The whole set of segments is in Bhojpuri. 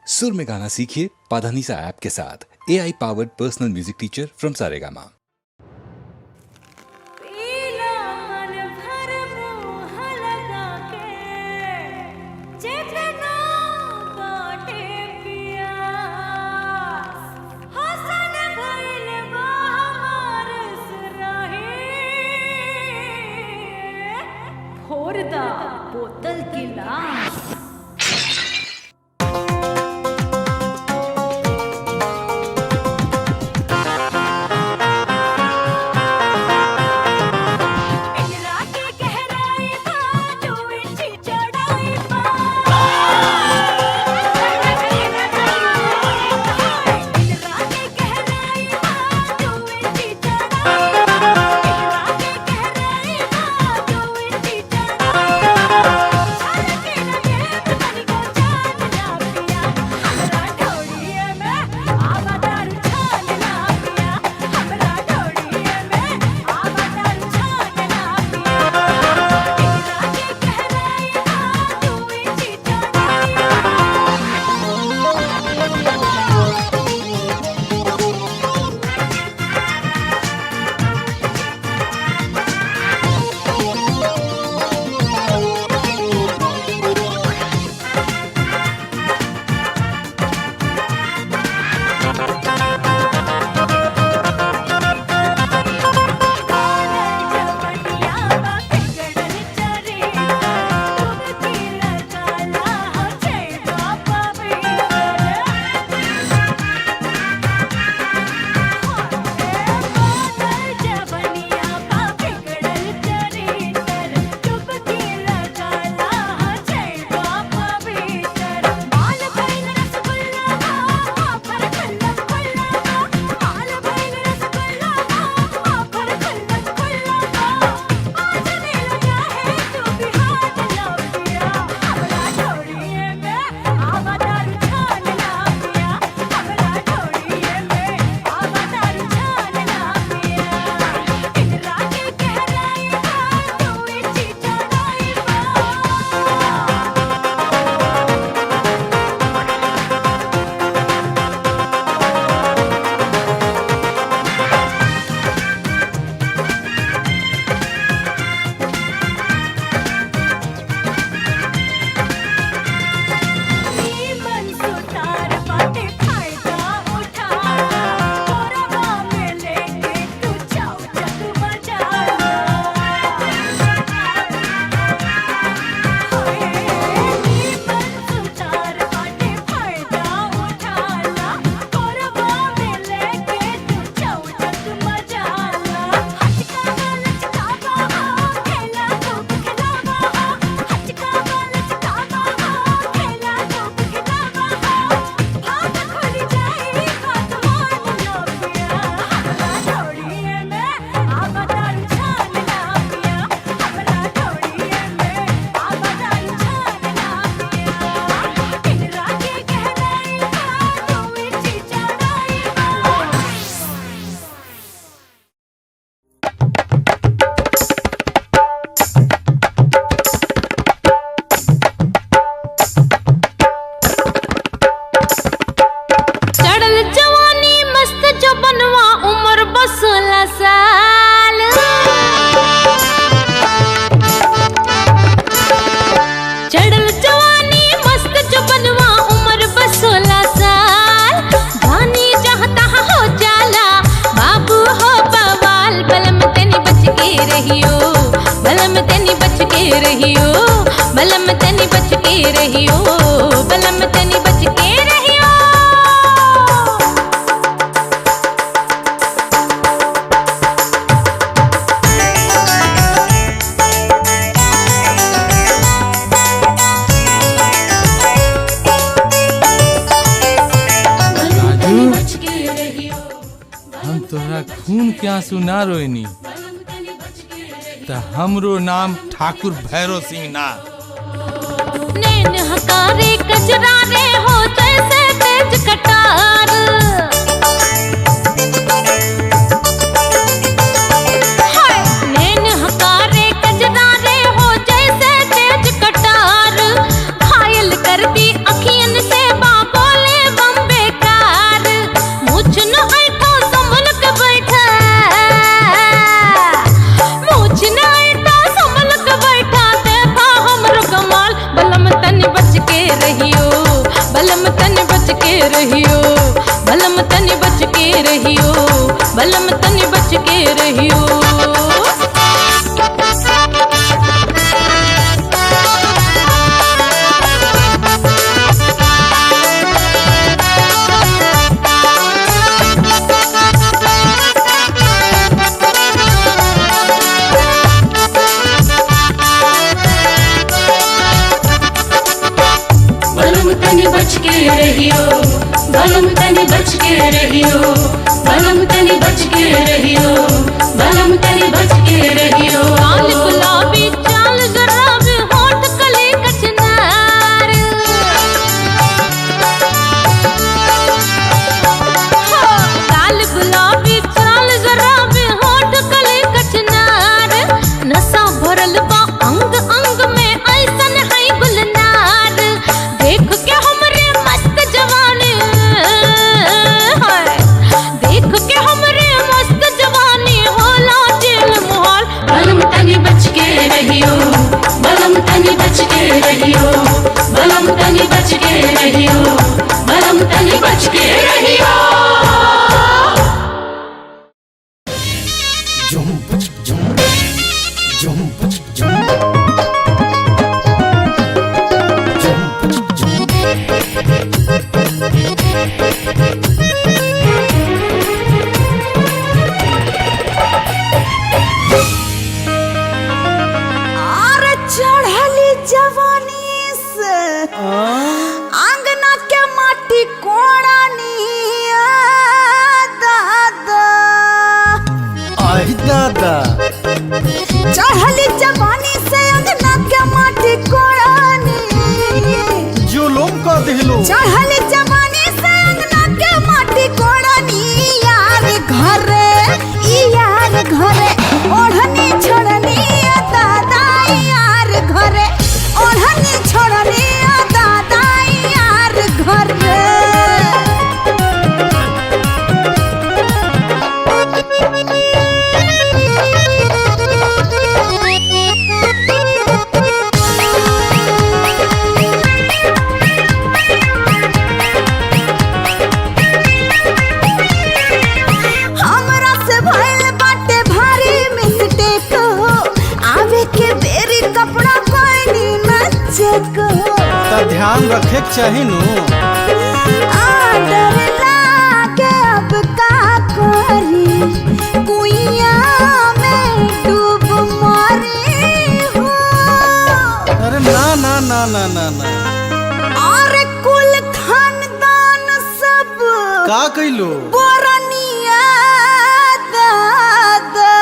सुर में गाना सीखिए पाधानीसा ऐप के साथ। AI powered personal music teacher from Saregama. बोतल गिलास बलम तनी बच के रहियो, बलम तनी बच के रहियो। हम तोहरा खून के आंसू ना रोइनी त हमरो नाम ठाकुर भैरव सिंह ना। नैन हकारे कजरारे हो जैसे तेज कटार, नैन हकारे कजरारे हो जैसे तेज कटार, घायल कर दी अखियन से बाबोल बलम तनी बच के रहियो, बलम तनी बच के रहियो, बलम तनी बच के रहियो। बलम तनी बच के रहियो, बलम तनी बच के रहियो, बलम तनी बच के रहियो, बलम तनी बच के रहियो। लाल गुलाबी चाल जराबी होठ कली कचनार, लाल गुलाबी चाल जराबी होठ कली कचनार, नशा भरल बा अंग अंग में ऐसन है गुलनार। देख के हमरे मस्त जवानी, देख के हमरे मस्त जवानी होला दिल मोहल। बलम तनी बच के रहियो, बलम तनी बच के रहियो, बलम तनी बच के रहियो, बलम तनी बच के रहियो। चढ़ली जवानी से आंगना के माटी कोड़ानी दादा, आई दादा चढ़ली जवानी से आंगना के माटी कोड़ानी, जुलुम का दिलो चढ़ली जवानी से आंगना के माटी कोड़ानी। यार घरे यार घरे ओढ़नी छोड़नी दादा, यार घरे ओढ़नी छोड़नी दादा, यार घरे। हमरा से भइल बाटे भारी मिस्टेक हो, आवे के बेरी कपड़ा कोई न चेक हो। ता ध्यान रखे के चाही नु। डर लागे अब का करी, कुइया में डूब मरी हो। अरे ना ना ना ना ना ना, और कुल खानदान सब का कइलो? बोरनिया दादा,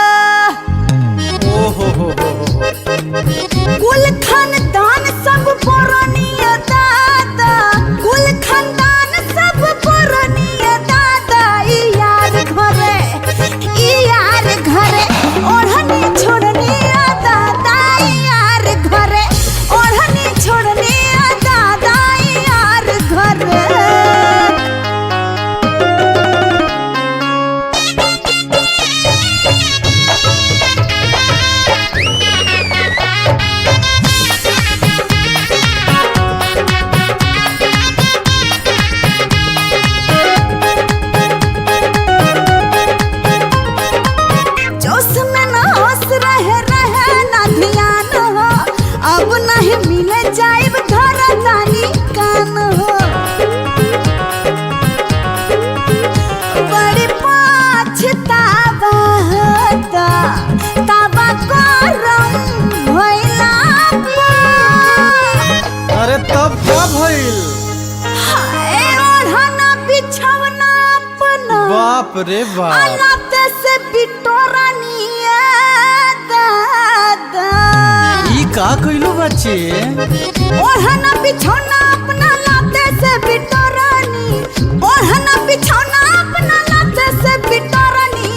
ओ हो। कुल खानदान सब बोरनिया दादा, कुल खानदान सब बोरनिया दादा। ई यार घरे ओढ़नी छोड़नी दादा, यार घरे ओढ़नी छोड़नी दादा, यार घरे। जोश में न होश रहे ना ध्यान हो, अब नहीं मिले जाइब घर तानी कान हो। बड़ी पछतावा होता ताबा गरम भइला पर। अरे तब का भइल? हाय ओढ़ना बिछौना अपना बाप रे बाप, अलाते से बिटोरानी दादा। ई का कइलो बच्चे? ओढ़ना बिछौना अपना लाते से बिटोरानी, ओढ़ना बिछौना अपना लाते से बिटोरानी।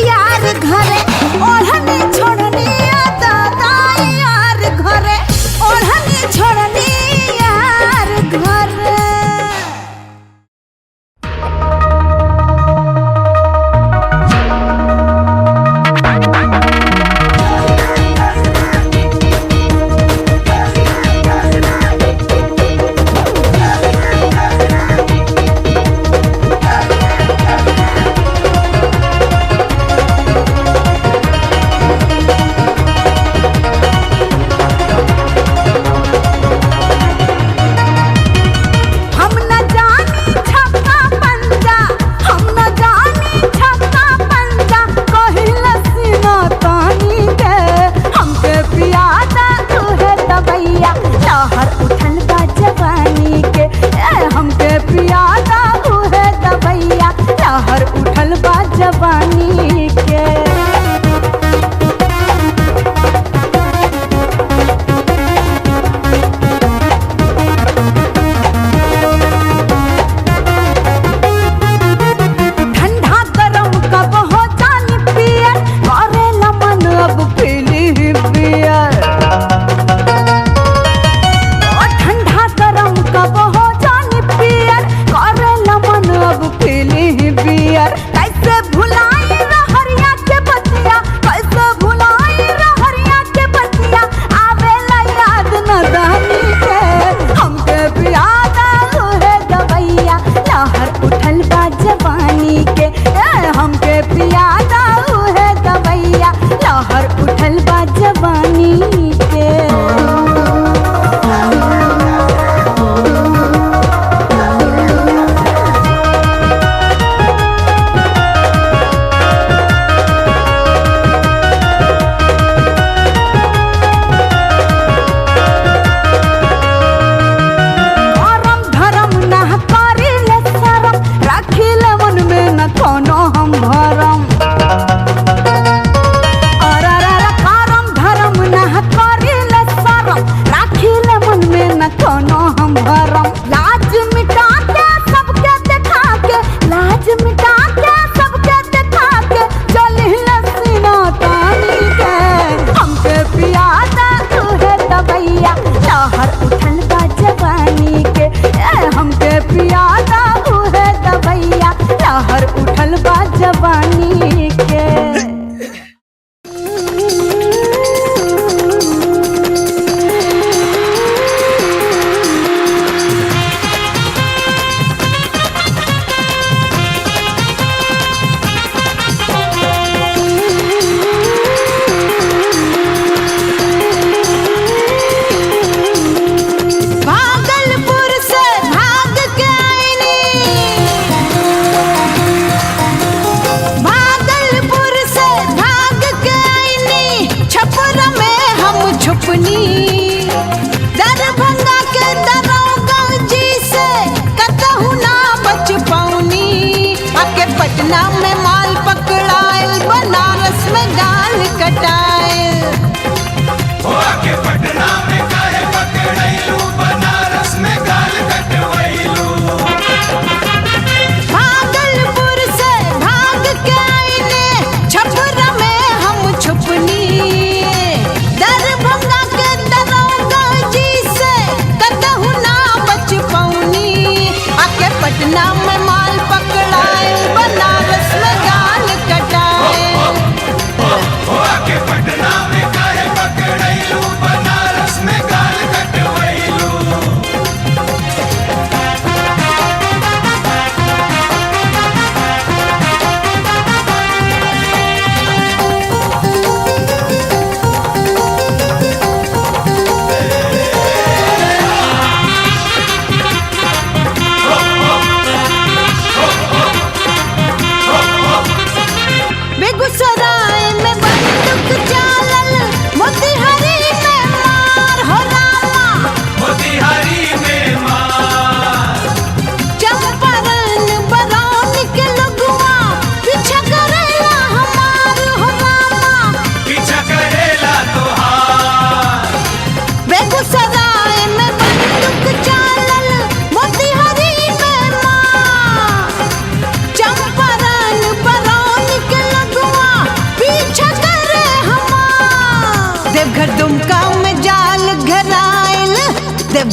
यार घरे ओढ़नी छोड़नी दादा, यार घरे ओढ़नी छोड़नी यार घरे।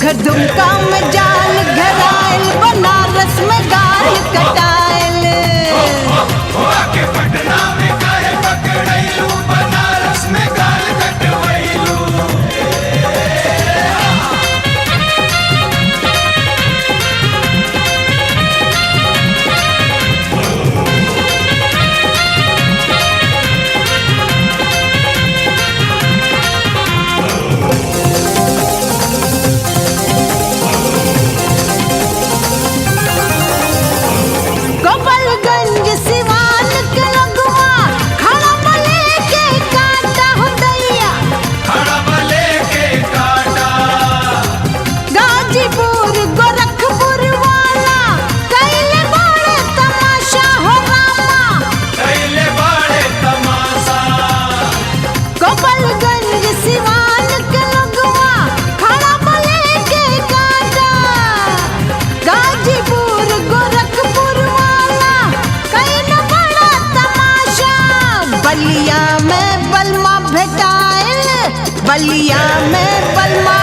जगह दुमका में जाल घरायल, बनारस में गाल कटायल। पटना में काहे पकड़ैलू, बनारस में गाल कटवैलू। गोपालगंज सिवान के लगवा खड़ा बले के काटा हो दैया, खड़ा बले के काटा। गाजीपुर गोरखपुर वाला कैले बड़े तमाशा हो रामा, कैले बड़े तमाशा। गोपालगंज सिवान के लगवा खड़ा बले के काटा, गाजीपुर गोरखपुर वाला कैले बड़ा तमाशा। बलिया में बलमा भेटाइल, बलिया में बलमा